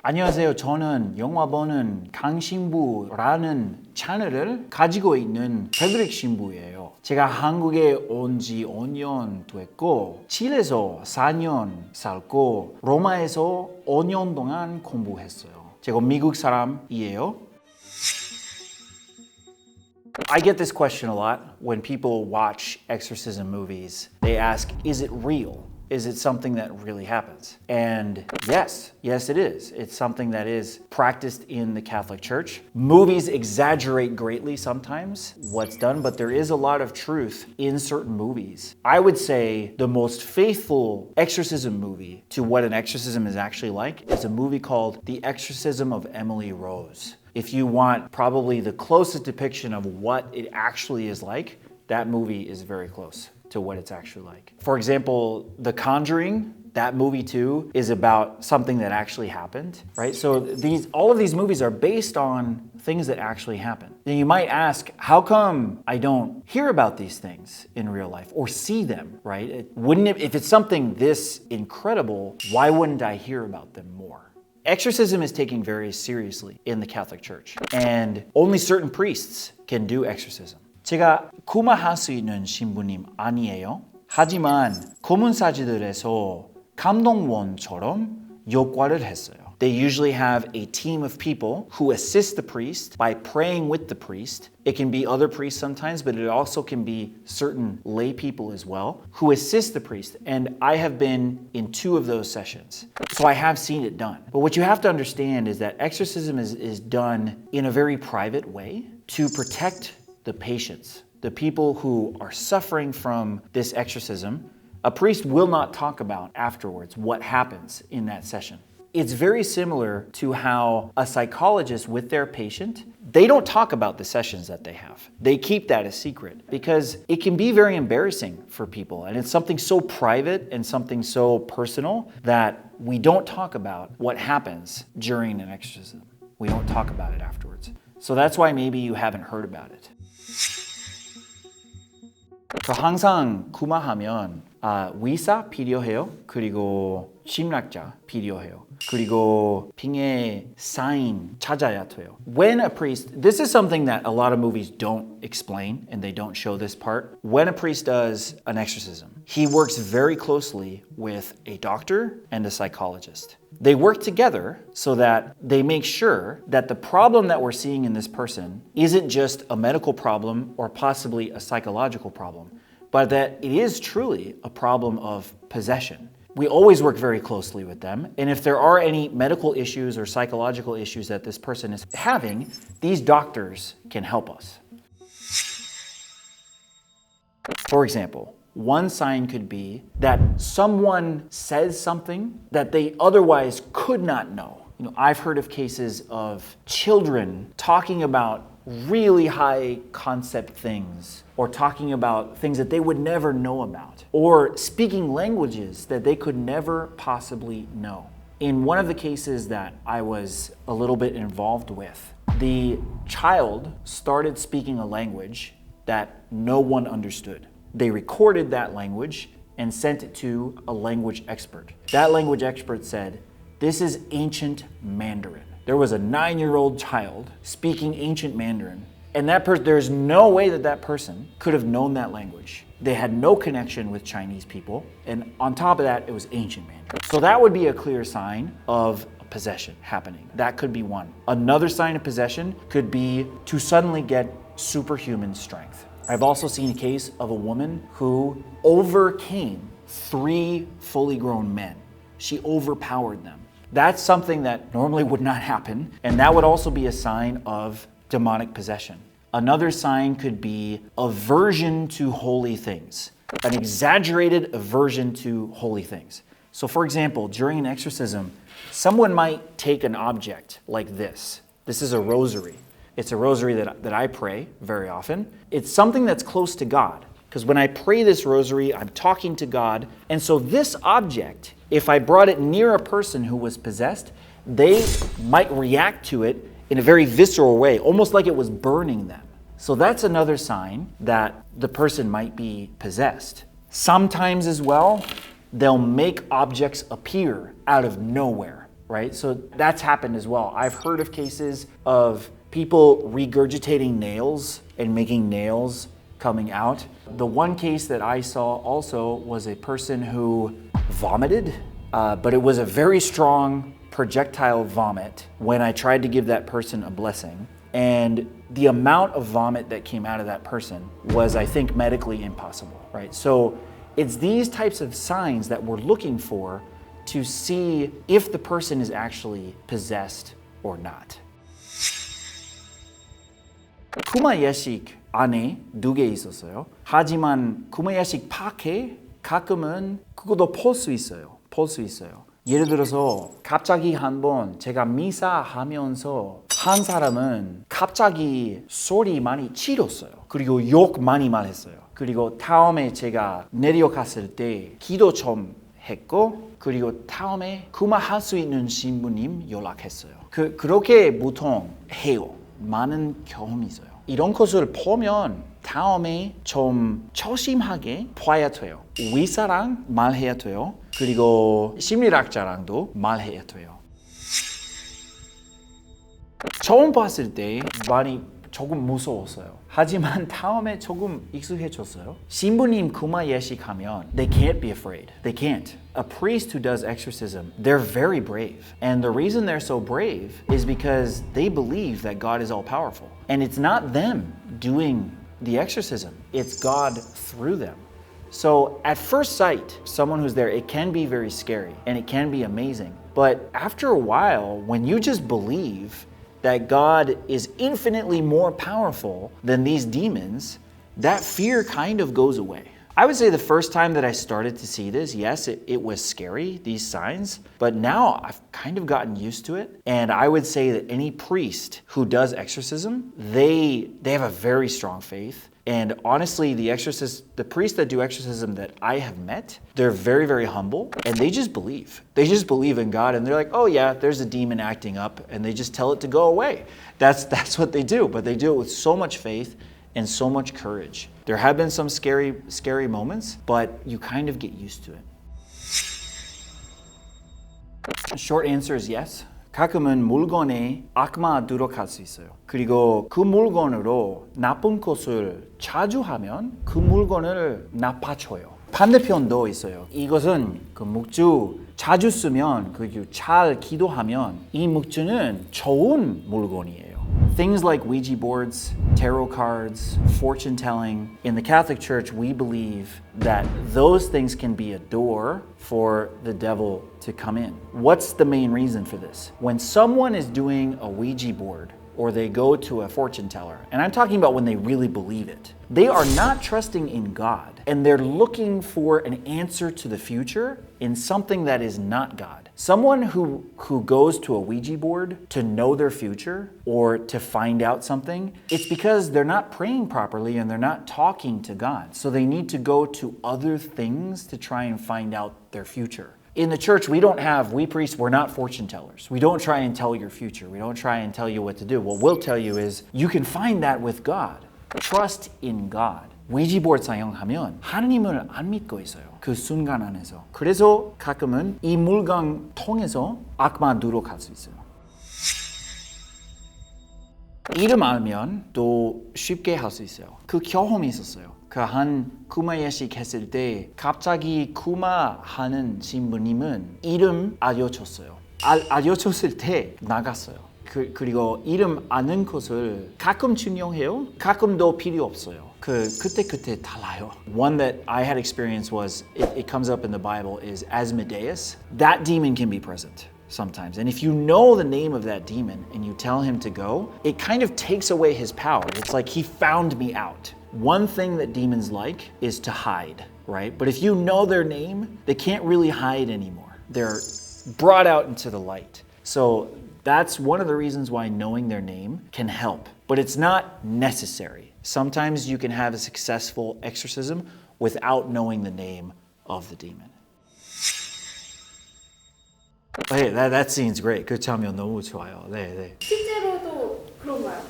안녕하세요. 저는 영화 보는 강신부라는 채널을 가지고 있는 패드릭 신부예요. 제가 한국에 온 지 5년 됐고 칠레에서 4년 살고 로마에서 5년 동안 공부했어요. 제가 미국 사람이에요. I get this question a lot when people watch exorcism movies. They ask, is it real? Is it something that really happens? And yes, it is. It's something that is practiced in the Catholic Church. Movies exaggerate greatly sometimes what's done, but there is a lot of truth in certain movies. I would say the most faithful exorcism movie to what an exorcism is actually like is a movie called The Exorcism of Emily Rose. If you want probably the closest depiction of what it actually is like, that movie is very close to what it's actually like. For example, The Conjuring, that movie too, is about something that actually happened, right? So all of these movies are based on things that actually happen. Then you might ask, how come I don't hear about these things in real life or see them, right? If it's something this incredible, why wouldn't I hear about them more? Exorcism is taken very seriously in the Catholic Church, and only certain priests can do exorcism. 제가 구마할 수 있는 신부님 아니에요. 하지만 고문사지들에서 감동원처럼 역할을 했어요. They usually have a team of people who assist the priest by praying with the priest. It can be other priests sometimes, but it also can be certain lay people as well who assist the priest. And I have been in 2 of those sessions. So I have seen it done. But what you have to understand is that exorcism is done in a very private way to protect the patients, the people who are suffering from this exorcism. A priest will not talk about afterwards what happens in that session. It's very similar to how a psychologist with their patient, they don't talk about the sessions that they have. They keep that a secret because it can be very embarrassing for people, and it's something so private and something so personal that we don't talk about what happens during an exorcism. We don't talk about it afterwards. So that's why maybe you haven't heard about it. 저 항상 구마하면 의사 필요해요. 그리고 심리학자 필요해요. 그리고 빙의 사인 찾아야 돼요. When a priest, this is something that a lot of movies don't explain and they don't show this part. When a priest does an exorcism, he works very closely with a doctor and a psychologist. They work together so that they make sure that the problem that we're seeing in this person isn't just a medical problem or possibly a psychological problem, but that it is truly a problem of possession. We always work very closely with them, and if there are any medical issues or psychological issues that this person is having, these doctors can help us. For example, one sign could be that someone says something that they otherwise could not know. I've heard of cases of children talking about really high concept things or talking about things that they would never know about or speaking languages that they could never possibly know. In one of the cases that I was a little bit involved with, the child started speaking a language that no one understood. They recorded that language and sent it to a language expert. That language expert said, "This is ancient Mandarin." There was a 9-year-old child speaking ancient Mandarin, and there's no way that person could have known that language. They had no connection with Chinese people, and on top of that, it was ancient Mandarin. So that would be a clear sign of possession happening. That could be one. Another sign of possession could be to suddenly get superhuman strength. I've also seen a case of a woman who overcame 3 fully grown men. She overpowered them. That's something that normally would not happen, and that would also be a sign of demonic possession. Another sign could be aversion to holy things, an exaggerated aversion to holy things. So for example, during an exorcism, someone might take an object like this. This is a rosary. It's a rosary that I pray very often. It's something that's close to God, because when I pray this rosary, I'm talking to God, and so this object, if I brought it near a person who was possessed, they might react to it in a very visceral way, almost like it was burning them. So that's another sign that the person might be possessed. Sometimes as well, they'll make objects appear out of nowhere. right? So that's happened as well. I've heard of cases of people regurgitating nails and making nails coming out. The one case that I saw also was a person who vomited, but it was a very strong projectile vomit when I tried to give that person a blessing. And the amount of vomit that came out of that person was, I think, medically impossible, right? So it's these types of signs that we're looking for to see if the person is actually possessed or not. 구마예식 안에 2개 있었어요. 하지만 구마예식 밖에 가끔은 그것도 볼 수 있어요. 예를 들어서 갑자기 한번 제가 미사하면서 한 사람은 갑자기 소리 많이 지렀어요. 그리고 욕 많이 말했어요. 그리고 다음에 제가 내려갔을 때 기도 좀 했고, 그리고 다음에 구마할 수 있는 신부님 연락했어요. 그렇게 보통 해요. 많은 경험이 있어요. 이런 것을 보면 다음에 좀 조심하게 봐야 돼요. 의사랑 말해야 돼요. 그리고 심리학자랑도 말해야 돼요. 처음 봤을 때 많이 조금 무서웠어요. 하지만 다음에 조금 익숙해졌어요. 신부님 구마 예식하면 they can't be afraid. They can't. A priest who does exorcism, they're very brave. And the reason they're so brave is because they believe that God is all powerful. And it's not them doing the exorcism. It's God through them. So at first sight, someone who's there, it can be very scary and it can be amazing. But after a while, when you just believe that God is infinitely more powerful than these demons, that fear kind of goes away. I would say the first time that I started to see this, yes, it was scary, these signs, but now I've kind of gotten used to it. And I would say that any priest who does exorcism, they have a very strong faith. And honestly, the priests that do exorcism that I have met, they're very, very humble, and they just believe. They just believe in God, and they're like, oh yeah, there's a demon acting up, and they just tell it to go away. That's what they do, but they do it with so much faith and so much courage. There have been some scary moments, but you kind of get used to it. Short answer is yes. 가끔은 물건에 악마 들어갈 수 있어요. 그리고 그 물건으로 나쁜 것을 자주 하면 그 물건을 나빠져요. 반대편도 있어요. 이것은 그 묵주 자주 쓰면, 그리고 잘 기도하면 이 묵주는 좋은 물건이에요. Things like Ouija boards, tarot cards, fortune telling. In the Catholic Church, we believe that those things can be a door for the devil to come in. What's the main reason for this? When someone is doing a Ouija board or they go to a fortune teller, and I'm talking about when they really believe it, they are not trusting in God, and they're looking for an answer to the future in something that is not God. Someone who goes to a Ouija board to know their future or to find out something, it's because they're not praying properly and they're not talking to God. So they need to go to other things to try and find out their future. In the church, we priests, we're not fortune tellers. We don't try and tell your future. We don't try and tell you what to do. What we'll tell you is you can find that with God. Trust in God. Ouija board 사용하면 하나님을 안 믿고 있어요. 그 순간 안에서. 그래서 가끔은 이 물건 통해서 악마 들어갈 수 있어요. 이름 알면 또 쉽게 할 수 있어요. 그 경험이 있었어요. 그 한 구마 예식 했을 때 갑자기 구마 하는 신부님은 이름 알려줬어요. 알려줬을 때 나갔어요. 그리고 이름 아는 것을 가끔 중요해요. 가끔도 필요 없어요. 그때 달라요. One that I had experienced was, it comes up in the Bible, is Asmodeus. That demon can be present sometimes. And if you know the name of that demon and you tell him to go, it kind of takes away his power. It's like he found me out. One thing that demons like is to hide, right? But if you know their name, they can't really hide anymore. They're brought out into the light. So that's one of the reasons why knowing their name can help. But it's not necessary. Sometimes you can have a successful exorcism without knowing the name of the demon. Hey, that scene's great. 그 장면 너무 좋아요. 네. 실제로도 그런가요?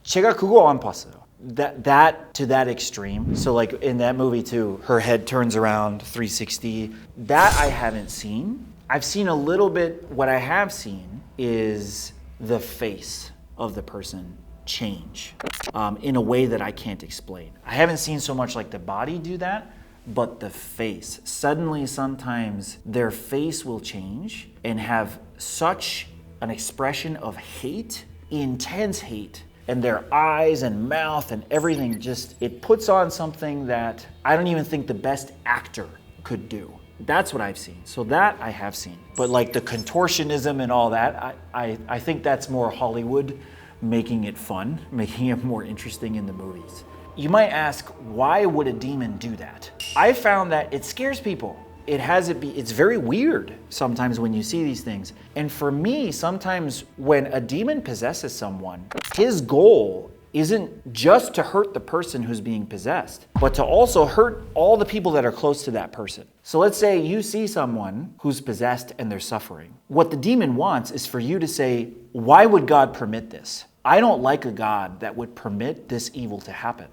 제가 그거 안 봤어요. That to that extreme. So like in that movie too, her head turns around 360. That I haven't seen. I've seen a little bit, what I have seen is the face of the person change in a way that I can't explain. I haven't seen so much like the body do that, but the face. Suddenly, sometimes their face will change and have such an expression of hate, intense hate, and their eyes and mouth and everything just, it puts on something that I don't even think the best actor could do. That's what I've seen. So that I have seen. But like the contortionism and all that, I think that's more Hollywood making it fun, making it more interesting in the movies. You might ask, why would a demon do that? I found that it scares people. It's very weird sometimes when you see these things. And for me, sometimes when a demon possesses someone, his goal isn't just to hurt the person who's being possessed, but to also hurt all the people that are close to that person. So let's say you see someone who's possessed and they're suffering. What the demon wants is for you to say, why would God permit this? I don't like a God that would permit this evil to happen.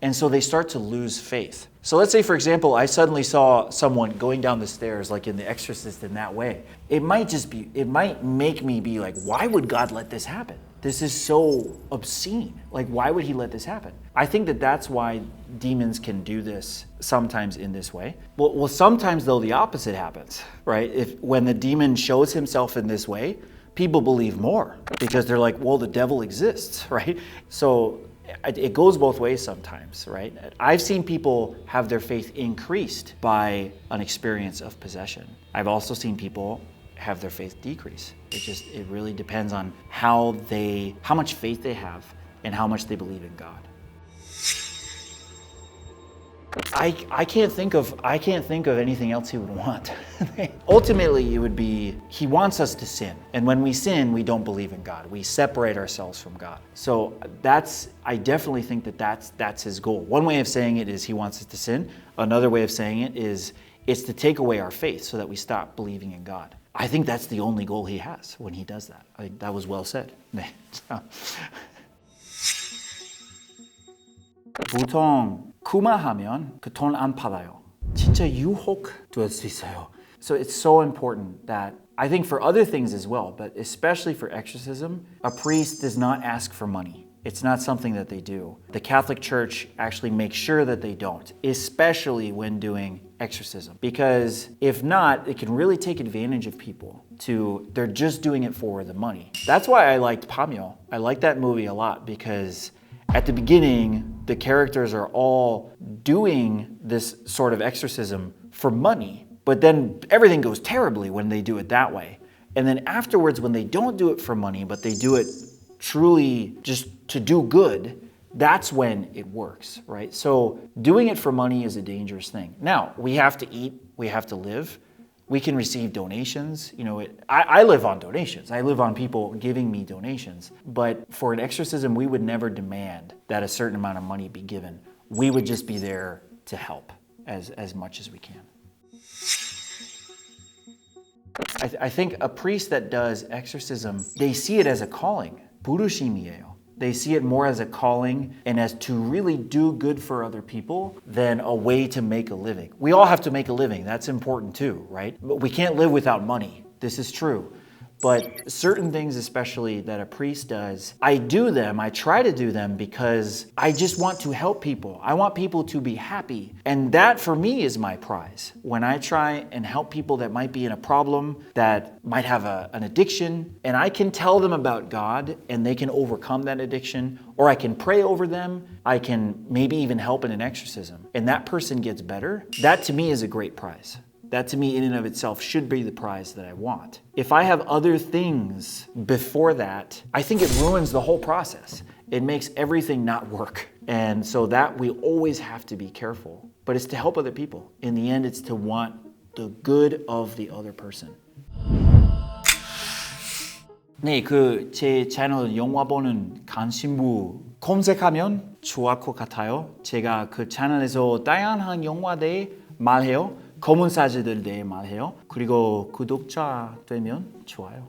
And so they start to lose faith. So let's say, for example, I suddenly saw someone going down the stairs like in The Exorcist in that way. It might make me be like, why would God let this happen? This is so obscene. Like, why would he let this happen? I think that that's why demons can do this sometimes in this way. Well, sometimes though the opposite happens, right? When the demon shows himself in this way, people believe more because they're like, well, the devil exists, right? So it goes both ways sometimes, right? I've seen people have their faith increased by an experience of possession. I've also seen people have their faith decrease. It really depends on how much faith they have and how much they believe in God. I can't think of anything else he would want. Ultimately, it would be, he wants us to sin. And when we sin, we don't believe in God. We separate ourselves from God. So I definitely think that's his goal. One way of saying it is he wants us to sin. Another way of saying it is it's to take away our faith so that we stop believing in God. I think that's the only goal he has when he does that. I think that was well said. 보통 쿠마하면 그 돈 안 받아요. 진짜 유혹될 수 있어요. So it's so important that I think for other things as well, but especially for exorcism, a priest does not ask for money. It's not something that they do. The Catholic Church actually makes sure that they don't, especially when doing exorcism. Because if not, it can really take advantage of people. They're just doing it for the money. That's why I liked Pamyo. I liked that movie a lot because at the beginning, the characters are all doing this sort of exorcism for money, but then everything goes terribly when they do it that way. And then afterwards, when they don't do it for money, but they do it truly just to do good, that's when it works, right? So doing it for money is a dangerous thing. Now, we have to eat, we have to live. We can receive donations. I live on donations. I live on people giving me donations. But for an exorcism, we would never demand that a certain amount of money be given. We would just be there to help as much as we can. I think a priest that does exorcism, they see it as a calling. 부르심이에요. They see it more as a calling and as to really do good for other people than a way to make a living. We all have to make a living. That's important too, right? But we can't live without money. This is true. But certain things, especially that a priest does, I try to do them because I just want to help people. I want people to be happy. And that for me is my prize. When I try and help people that might be in a problem, that might have an addiction, and I can tell them about God and they can overcome that addiction, or I can pray over them, I can maybe even help in an exorcism, and that person gets better, that to me is a great prize. That to me in and of itself should be the prize that I want. If I have other things before that, I think it ruins the whole process. It makes everything not work. And so that we always have to be careful. But it's to help other people. In the end, it's to want the good of the other person. 네, 제 채널 영화 보는 관심부 검색하면 좋을 것 같아요. 제가 그 채널에서 다양한 영화 대해 말해요. 검은 사제들 대해 말해요. 그리고 구독자 되면 좋아요.